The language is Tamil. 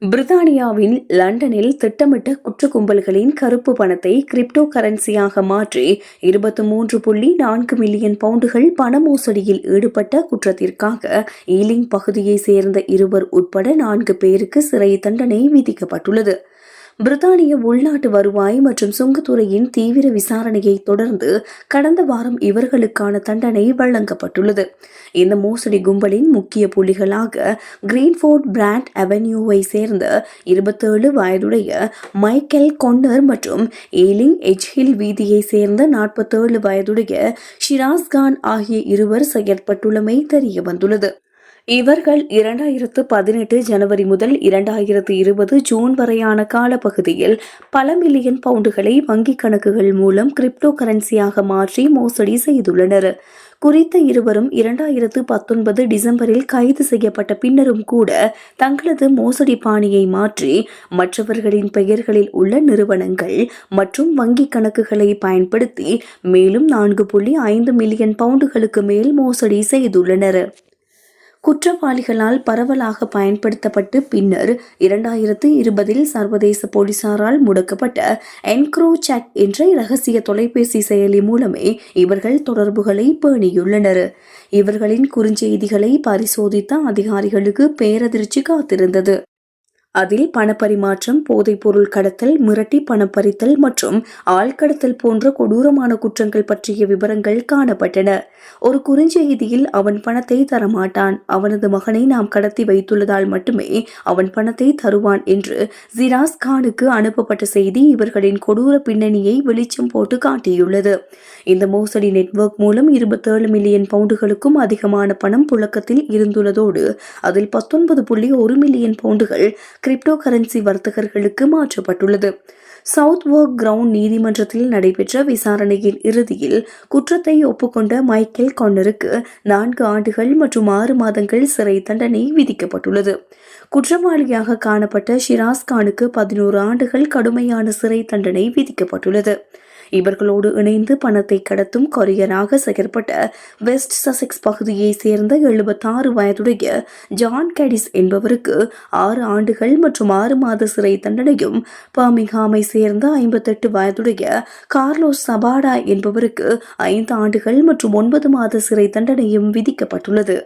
பிரித்தானியாவின் லண்டனில் திட்டமிட்ட குற்ற கும்பல்களின் கருப்பு பணத்தை கிரிப்டோ கரன்சியாக மாற்றி 23.4 மில்லியன் பவுண்டுகள் பண மோசடியில் ஈடுபட்ட குற்றத்திற்காக ஈலிங் பகுதியைச் சேர்ந்த இருவர் உட்பட 4 பேருக்கு சிறை தண்டனை விதிக்கப்பட்டுள்ளது. பிரித்தானிய உள்நாட்டு வருவாய் மற்றும் சுங்கத்துறையின் தீவிர விசாரணையை தொடர்ந்து கடந்த வாரம் இவர்களுக்கான தண்டனை வழங்கப்பட்டுள்ளது. இந்த மோசடி கும்பலின் முக்கிய புள்ளிகளாக கிரீன்ஃபோர்ட் பிராண்ட் அவென்யூவை சேர்ந்த 27 வயதுடைய மைக்கேல் கொன்னர் மற்றும் ஏலிங் எஜ்ஹில் வீதியை சேர்ந்த 47 வயதுடைய ஷிராஸ்கான் ஆகிய இருவர் செயற்பட்டுள்ளமை தெரியவந்துள்ளது. இவர்கள் 2018 ஜனவரி முதல் 2020 ஜூன் வரையான காலப்பகுதியில் பல மில்லியன் பவுண்டுகளை வங்கிக் கணக்குகள் மூலம் கிரிப்டோ கரன்சியாக மாற்றி மோசடி செய்துள்ளனர். குறித்த இருவரும் 2019 டிசம்பரில் கைது செய்யப்பட்ட பின்னரும் கூட தங்களது மோசடி பாணியை மாற்றி மற்றவர்களின் பெயர்களில் உள்ள நிறுவனங்கள் மற்றும் வங்கிக் கணக்குகளை பயன்படுத்தி மேலும் 4.5 மில்லியன் பவுண்டுகளுக்கு மேல் மோசடி செய்துள்ளனர். குற்றவாளிகளால் பரவலாக பயன்படுத்தப்பட்டு பின்னர் 2020 சர்வதேச போலீசாரால் முடக்கப்பட்ட என்க்ரோசாட் என்ற இரகசிய தொலைபேசி செயலி மூலமே இவர்கள் தொடர்புகளை பேணியுள்ளனர். இவர்களின் குறுஞ்செய்திகளை பரிசோதித்த அதிகாரிகளுக்கு பேரதிர்ச்சி காத்திருந்தது. அதில் பணப்பரிமாற்றம், போதைப்பொருள் கடத்தல், மிரட்டி பணம் பறித்தல் மற்றும் ஆள்கடத்தல் போன்ற கொடூரமான குற்றங்கள் பற்றிய விவரங்கள் காணப்பட்டன. ஒரு குறுஞ்செய்தியில் அவன் பணத்தை தரமாட்டான், அவனது மகனை நாம் கடத்தி வைத்துள்ளதால் மட்டுமே அவன் பணத்தை தருவான் என்று ஜிராஸ் கானுக்கு அனுப்பப்பட்ட செய்தி இவர்களின் கொடூர பின்னணியை வெளிச்சம் போட்டு காட்டியுள்ளது. இந்த மோசடி நெட்வொர்க் மூலம் 27 மில்லியன் பவுண்டுகளுக்கும் அதிகமான பணம் புழக்கத்தில் இருந்துள்ளதோடு அதில் 19.1 மில்லியன் பவுண்டுகள் கிரிப்டோ கரன்சி வர்த்தகர்களுக்கு மாற்றப்பட்டுள்ளது. சவுத்வொர்க் கிரவுண்ட் நீதிமன்றத்தில் நடைபெற்ற விசாரணையின் இறுதியில் குற்றத்தை ஒப்புக்கொண்ட மைக்கேல் கொன்னருக்கு 4 ஆண்டுகள் மற்றும் 6 மாதங்கள் சிறை தண்டனை விதிக்கப்பட்டுள்ளது. குற்றவாளியாக காணப்பட்ட ஷிராஸ் கானுக்கு 11 ஆண்டுகள் கடுமையான சிறை தண்டனை விதிக்கப்பட்டுள்ளது. இவர்களோடு இணைந்து பணத்தை கடத்தும் கொரியராக செயற்பட்ட வெஸ்ட் சசெக்ஸ் பகுதியை சேர்ந்த 76 வயதுடைய ஜான் கேடிஸ் என்பவருக்கு 6 ஆண்டுகள் மற்றும் 6 மாத சிறை தண்டனையும், பர்மிங்ஹாமை சேர்ந்த 58 வயதுடைய கார்லோஸ் சபாடா என்பவருக்கு 5 ஆண்டுகள் மற்றும் 9 மாத சிறை தண்டனையும் விதிக்கப்பட்டுள்ளது.